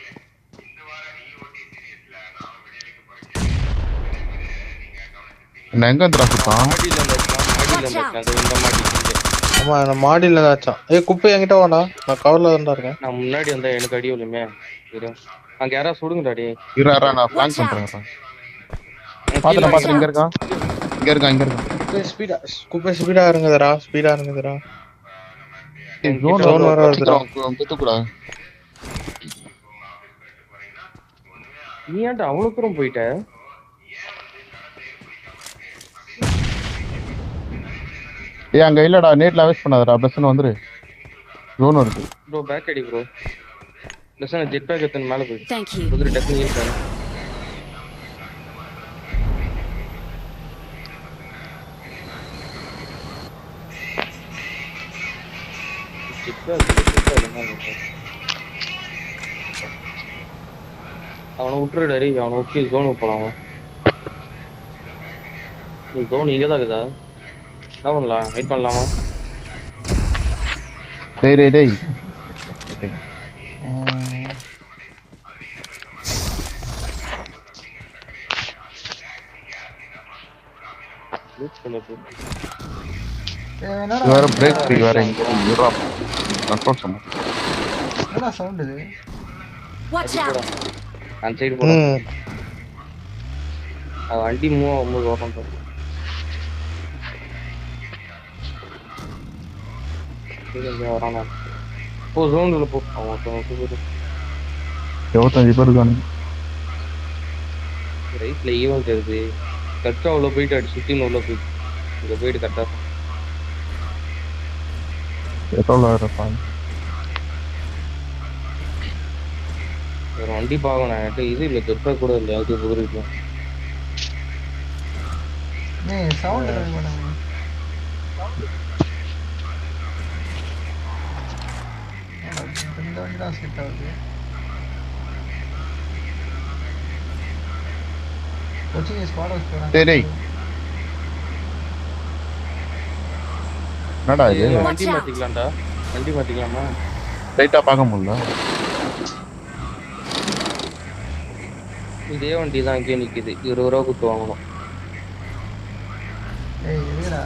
என்ன எங்க இருந்துடா சுட்டான்? மாடியில இருந்தேன். இந்த மாடி. ஆமா நான் மாடியில தான் ஆச்சான். ஏய் குப்பை என்கிட்ட வாடா. நான் கவர்ல தான் இருக்கேன். நான் முன்னாடி வந்தா எனக்கு அடி விழுமே. இரு அங்க யாரா சுடுங்கடாடி. இருடா நான் ஃபிளாங்க் பண்றேன். பாத்துறேன் இங்க இருக்கான். குப்பை ஸ்பீடா இறங்குதுடா. ஜோன் வர வருதுடா. குத்துக்குடா. நீ ஏன்டா அவ்வளவு தூரம் போயிட்ட? ஏய் அங்க இல்லடா. நேட்ல வேஸ்ட் பண்ணாதடா. பஸ்ல வந்துரு. ஜோன் வருது. ப்ரோ பேக் அடி ப்ரோ. லெசன் ஜெட் பேக் எடுத்து மேல போய். Thank you. புது டெக்னிக்கல் பண்ணு. அவனை விட்டுருடாரி. அவனை விட்டு ஜோனுக்கு போலாம். ஜோன் இங்கே தான் இருக்குதா? என்ன பண்ணலாம்? வெயிட் பண்ணலாமா? டேய் வேற பிரேக் ஃப்ரீ வேற இங்க யூரோப் கண்ட்ரோல் பண்ணு. என்ன சவுண்ட் இது? Watch out! அந்த சைடு போலாம். வண்டி மூவ் ஆகும்போது ஓரம் போகும். வரானா? போ ஜோன்ல போ. அவன் 25 பேர் இருக்கானு. ரைட்ல ஈவென்ட் இருக்கு. கரெக்டா உள்ள போயிட்டு அடி சுத்தி உள்ள போய் இங்க போயிட்டு கரெக்டா எவ்வளோ இருப்பான். ஒரு வண்டி பார்க்கணும். இது இல்லை தொட்டா கூட இல்லை. அது புதுரிக்கும். சவுண்ட் கம்மி பண்ணுங்க. இந்த வண்டி தான் செட் ஆகுது. கோச்சிங் ஸ்குவாட் ஹவுஸ் போறாங்க. டேய் என்னடா இது? வண்டி மாத்திக்கலாம்டா. வண்டி மாத்திக்கலாமா? ரைட்டா பார்க்க முடியல. இதே வண்டி தான் இங்கே நிக்குது. 20 ரூபா கொடுத்து வாங்கணும். ஏய் எதுடா?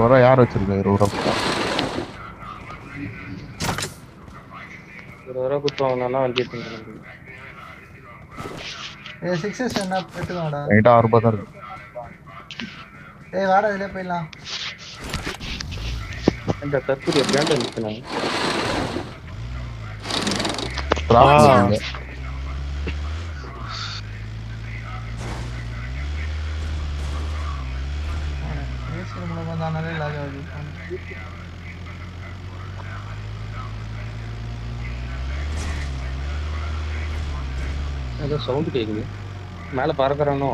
ஒரு யார் வச்சிருக்க 20 ரூபா கொடுத்தா? 20 ரூபா கொடுத்து வாங்கினா வண்டி எடுத்துக்கலாம். ஏய் 6s என்ன பெட்டுவாடா? ரைட்டா 6 ரூபாய் தான் இருக்கு. ஏய் வாடா இதுல போய்லாம். இந்த தற்போதைய பிராண்ட் நிக்குறாங்க. டிராப் ஏதோ சவுண்ட் கேக்குது. மேல பறக்கறானோ?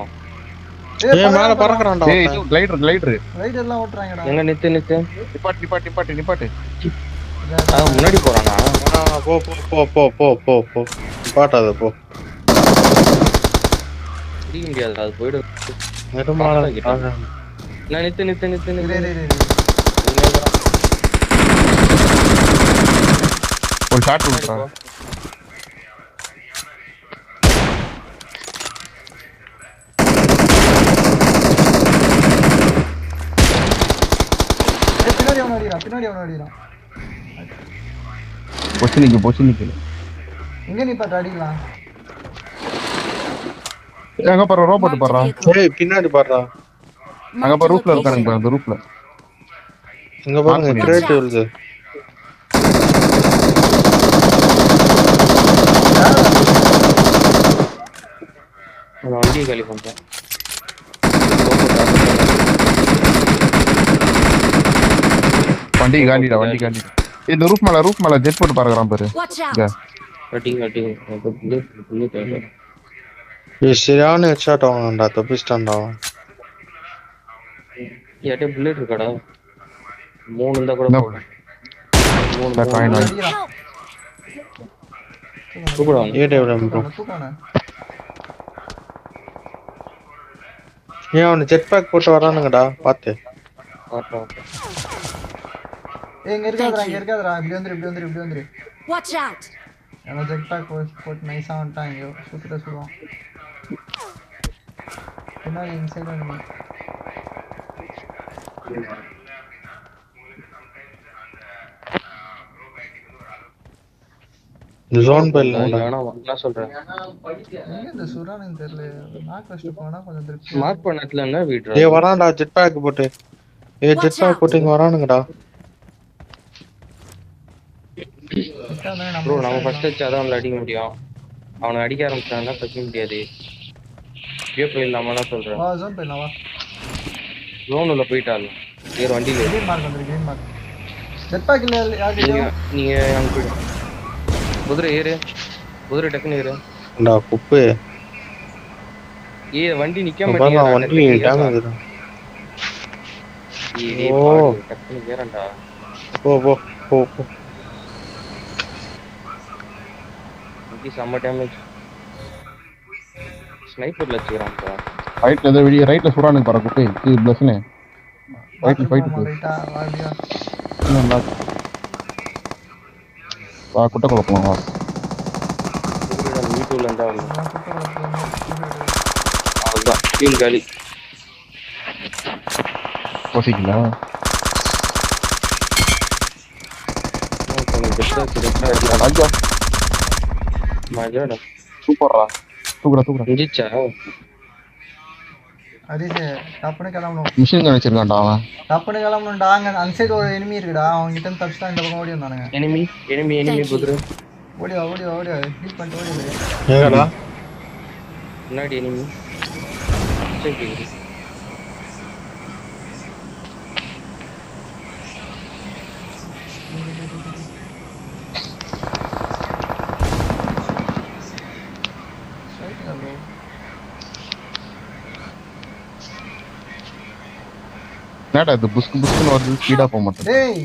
ஏய் மேல பறக்கறான்டா. ஏய் இது கிளைடர் ரைட் எல்லாம் ஓட்டுறாங்கடா. எங்க நித்து. நிப்பாட்டு. முன்னாடி போறானா? போ போ போ போ போ போ போ பாட்டாத போ. பிடிக்க முடியாது, அது போயிடு. நெடுமாடா நான் நித்து. ஒரு ஷாட் விடுறா. பின்னாடி அவன் அடிக்கிறான். பொசி நிக்கு. எங்க நீ பாத்து அடிக்கலாம்? அங்க பாரு ரோபோட் பாறா. ஏய் பின்னாடி பாருடா. அங்க பாரு ரூஃப்ல இருக்கானுங்க பாரு, அந்த ரூஃப்ல. இங்க பாருங்க கிரேட் வருது. நான் வண்டியை காலி பண்றேன். வண்டி காலி. இந்த ரூஃப் மேல ஜெட் போட்டு பாருங்கறான் பாரு. இங்க கட்டிங். ஏய் சரியான ஹெட்ஷாட் வாங்கடா, தப்பிச்சிட்டான்டா. யார்ட்ட புல்லட் இருக்காடா? 3 இருந்தா கூட போடும். 3 காயின் வாங்கி. கூப்பிடுவா. AWM bro. தூக்கானே. ஏன் அவன் ஜெட் பேக் போட்டு வரானுங்கடா, பாத்து. இங்க இருக்காதடா. இப்படி வந்துரு. Watch out. அவன் ஜெட் பேக் போட்டு நைஸா வந்துட்டாங்க. சுடுவான். பின்னாடி இன்சைட் வந்து ஜோன் பெல் நான் சொல்றேன். எங்க இந்த சுரானு தெரியல. நாக் வெஸ்ட் போனா கொஞ்சம் திருப்பி மார்க் பண்ணதுல என்ன வீட்ரா? ஏய் வரான்டா ஜெட் பேக் போட்டு. ஜெட் பேக் போட்டு இங்க வரானுங்கடா. ப்ரோ நம்ம ஃபர்ஸ்ட் வச்சு அதான் அடிக்க முடியும். அவனை அடிக்க ஆரம்பிச்சான்னா தப்பிக்க முடியாது. போய் நம்ம என்ன சொல்றேன்? ஜோன் போயிடலாம் வா. ஜோன் உள்ள போயிட்டால வேற வண்டியில கிரீன் மார்க் வந்துரு. ஜெட் பேக் இல்ல யாருக்கு? நீங்க அங்க போய் குதிரை டக்குன்னு ஏறு. டா குப்பு. வண்டி நிக்காம வண்டி டேமேஜ் ஆகுது. டக்குன்னு ஏறண்டா. போ போ போ போ. வண்டி செம்ம டேமேஜ். ஸ்னைப்பர்ல வச்சுக்கிறான்ப்பா. ரைட்ல சுறானுங்க பாரு குப்பை. இது பிளஸ்னே. ரைட்ல ஃபைட் போ. ரைட்டா வாடியா. வா குட்ட குழப்பம் வா. வீட்டுல இருந்தா அவ்வளவுதான். டீம் காலி. போசிக்கல. ராஜா மஜாடா. சூப்பர்ரா. தூக்குறா. முடிச்சா? அரிசே டப்புனு கிளம்பணும். மிஷின் கன் வச்சிருக்கான்டா அவன். டப்புனு கிளம்பணும்டா. அங்க அந்த சைடு ஒரு எனிமி இருக்குடா. அவங்க கிட்ட இருந்து தப்பிச்சா இந்த பக்கம் ஓடி வந்தானுங்க. எனிமி குதிரை. ஓடி வா. ஹீல் பண்ணிட்டு ஓடி. எங்கடா? முன்னாடி எனிமி. சரி. என்னடா இது புஸ்குன்னு வருது, ஸ்பீடா போக மாட்டேன். டேய்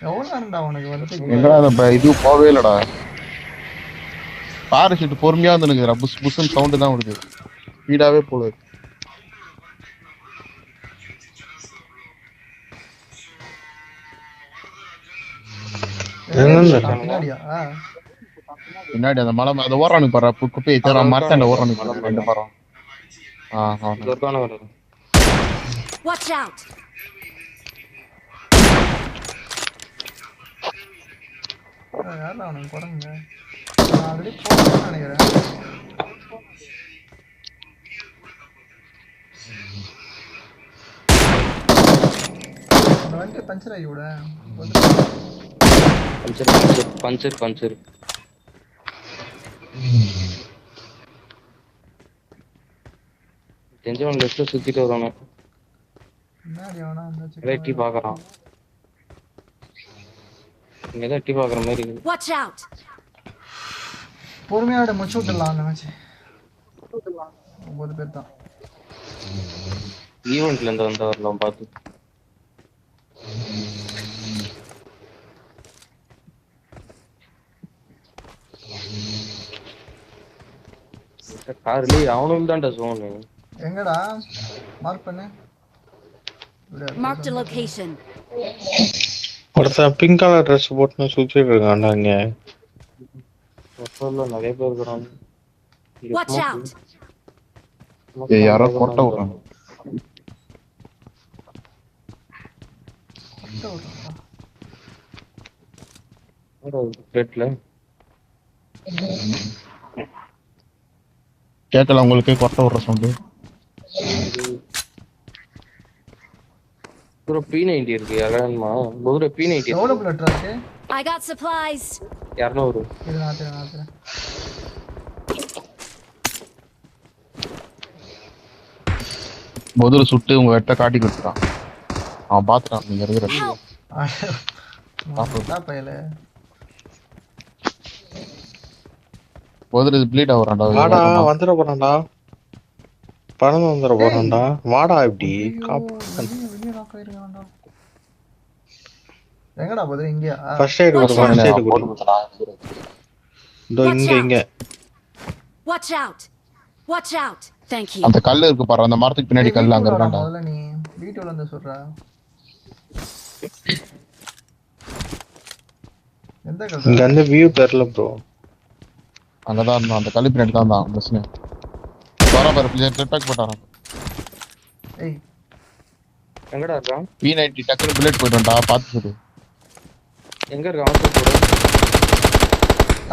எவ்வளவு நேரம்டா உனக்கு வந்து? எங்கடா அந்த இது போவே இல்லடா. பாரஷூட் பொறுமையா வந்து நிக்குதுடா. புஸ்ன்னு சவுண்ட் தான் வருது. ஸ்பீடாவே போகுது. பின்னாடி அந்த மலை அந்த ஓடுறானுங்க பாரு. குப்பையை தேர மரத்தாண்ட ஓடுறானுங்க ரெண்டு மரம். Watch out. யாரா அவனுக்கு குறங்க? நான் ஆல்ரெடி போறேன்னு நினைக்கிறேன். அந்த வண்டி பஞ்சர் ஆகி விட. பஞ்சர். தெரிஞ்சவன் லெஃப்ட்ல சுத்திட்டு வரானு. முன்னாடி எவனா வந்தாச்சு. எட்டி பாக்குறான். இங்க ஏதோ எட்டி பாக்குற மாதிரி இருக்கு. Watch out! பொறுமையாட முடிச்சு விட்டுடலாம் அந்த மேட்ச். 9 பேர் தான். ஈவென்ட்ல இருந்து வந்தவர்லாம் பார்த்து. கார்லி அவனும் தான்டா சோனு. எங்கடா மார்க் பண்ணு. Marked a location. ஒருத்தன் பிங்க் கலர் ட்ரெஸ் போட்டு சுத்திட்டு இருக்கான்டா இங்க. பக்கத்துல நிறைய பேர் இருக்காங்க. Watch out! யாரோ கொட்ட விடுறாங்க. பிளேட்ல கேட்கல உங்களுக்கு கொட்ட விடுற சவுண்டு. ஒரு P90 இருக்கு. யாரமா ஒரு P90 எவ்வளவு பிளட் இருக்கு? I got supplies. 200. இது நாத்து. முதல்ல சுட்டு உங்க வெட்ட காட்டி கொடுத்தான். அவன் பாத்துட்டான் நீங்க இருக்கிற. பாப்பா பையல. முதல்ல ப்ளீட் ஆவறான்டா. வாடா வந்துற போறான்டா. பணம் வந்துற போறான்டா. வாடா இப்படி வெளிய நாக்க இருக்கான்டா. எங்கடா போதே இங்கயா? ஃபர்ஸ்ட் எய்ட் ஒரு ஃபர்ஸ்ட் எய்ட் கொடு. இங்க. Watch out! Watch out! Thank you. அந்த கல்லு இருக்கு பாரு, அந்த மரத்துக்கு பின்னாடி கல்லு அங்க இருக்கான்டா. முதல்ல நீ வீட்டுல வந்து சொல்றா. எந்த கல்லு? இங்க அந்த வியூ தெரியல ப்ரோ. அங்கதான் இருந்தான், அந்த கல்லு பின்னாடி தான் தான் பஸ்ல. வர பாரு பிளேயர் அட்டாக் போட்டாராம். ஏய் எங்கடா இருக்கான்? P90 டக்கர் புல்லட் போய்டண்டா, பாத்து சுடு. எங்க இருக்கான்? அவன் போடு.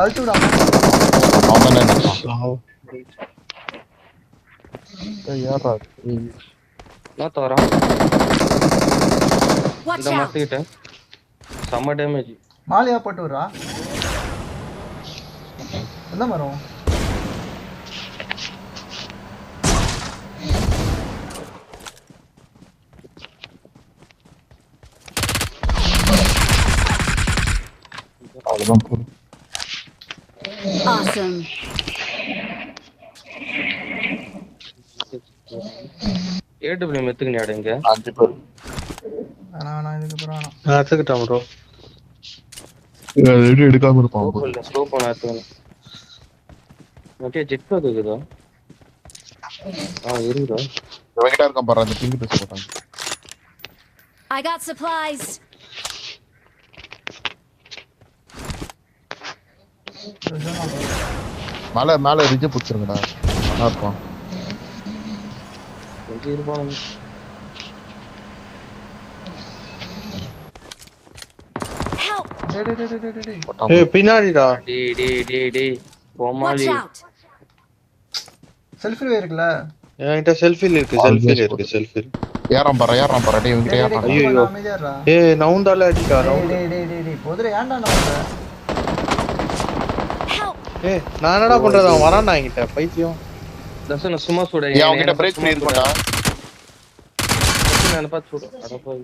அழுத்து விடு. அவன் தான் இருக்கான். யாரா? நான் தவறான். Watch இந்த out! மரத்துக்கிட்ட செம்ம டேமேஜ். மாலையா போட்டு வரா. என்ன மரம்? அவ்வளவுதான் போடு. Awesome. AW மெத்துக்குனியாடா இங்க? 5 பேர். நான் இதுக்கு அப்புறம் நான் எடுத்துக்கிட்டேன் ப்ரோ. இது எடுக்காம இருப்பான். ஸ்கோப் பண்ண எடுத்துக்கணும். ஓகே ஜெட் பேக் இருக்குதா? இருக்குதா? இவங்கிட்ட இருக்கான் பாரு, அந்த பிங்க் ட்ரெஸ் போட்டாங்க. I got supplies. மேல ரிஜ் புடிச்சிருங்கடா. நல்லா இருப்பான். எங்க இருப்பான்? Help! டேய். ஏய் பின்னாடிடா. டேய் Watch போமாலி. out! செல்ஃபி இருக்குல. என்கிட்ட செல்ஃபில இருக்கு செல்ஃபி. ஏறான் பாரு டேய் இவங்கிட்ட ஏறான். ஐயோ. ஏய் நவுண்டால அடிடா நவுண்ட். டேய் போதுற ஏன்டா நவுண்ட? Help! ஏய் நான் என்னடா பண்றது? அவன் வரான்டா என்கிட்ட பைத்தியம். தசன சும்மா சுட. ஏன் அவங்கிட்ட பிரேக் பண்ணி இருக்கடா. நான் பாத்து சுடு. அட போய்.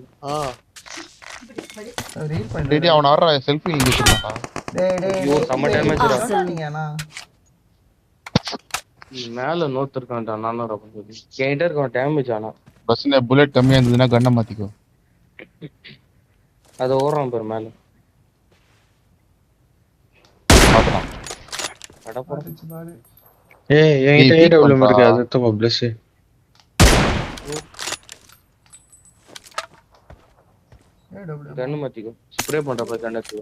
ரீல் பண்ணு. டேய் அவன வர செல்ஃபி எடுத்துட்டான்டா. டேய் ஐயோ செம்ம டேமேஜ் டா. சொன்னீங்கனா மேல நோத்திருக்கான்டா. நானும் ரப்ப சொல்லி என்கிட்ட இருக்கான் டேமேஜ். ஆனா பஸ்ல புல்லட் கம்மியா இருந்ததுன்னா கண்ணை மாத்திக்கோ. அது ஓடுறான் பாரு மேல. பாத்துறான். அட போற. ஏய் என்கிட்ட AW இருக்கு, அது எடுத்து ப்ளஸ். கண்ணு மாத்திக்கோ. ஸ்ப்ரே பண்ற பாரு கண்ணத்து.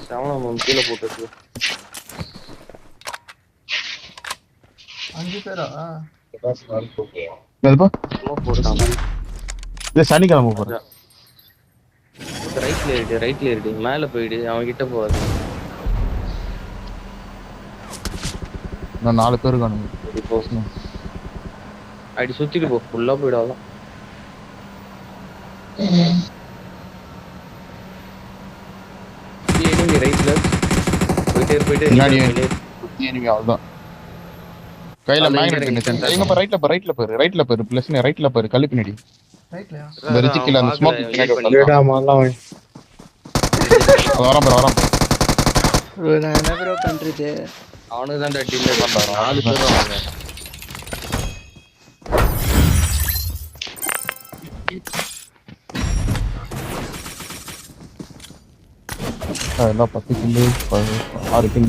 சாவணம் கீழே போட்டுருக்கு. 5 பேரா? என்னதுப்பா? சும்மா போட்டான். இது சனிக்கிழமை போறேன். ரைட்ல ஏறிடு மேல போயிடு. அவன் கிட்ட போகாது. நான் 4 பேர் இருக்கானுங்க. இப்போ அடி சுத்திட்டு போ. ஃபுல்லா போயிடாதான். ரைட்ல போயிட்டே இருக்க. போயிட்டு பின்னாடி வெளியே enemy அவ்வளவுதான். கையில அது மேக்னெட் இங்க இருக்கு. இருக்கு. எங்க பா ரைட்ல பாரு ப்ளஸ் ரைட்ல பாரு கல்லு பின்னாடி. ரைட்லயா? இந்த ரிஜிக்கில அந்த ஸ்மோக் பின்னாடி பண்ணி இல்லடா மாலாம் வரான் பாரு. ப்ரோ நான் என்ன ப்ரோ பண்றது? அவனுக்கு தான் டீம்ல பண்றான் 4 பேர் வராங்க. எல்லாம் 10 கில்லு 6 கில்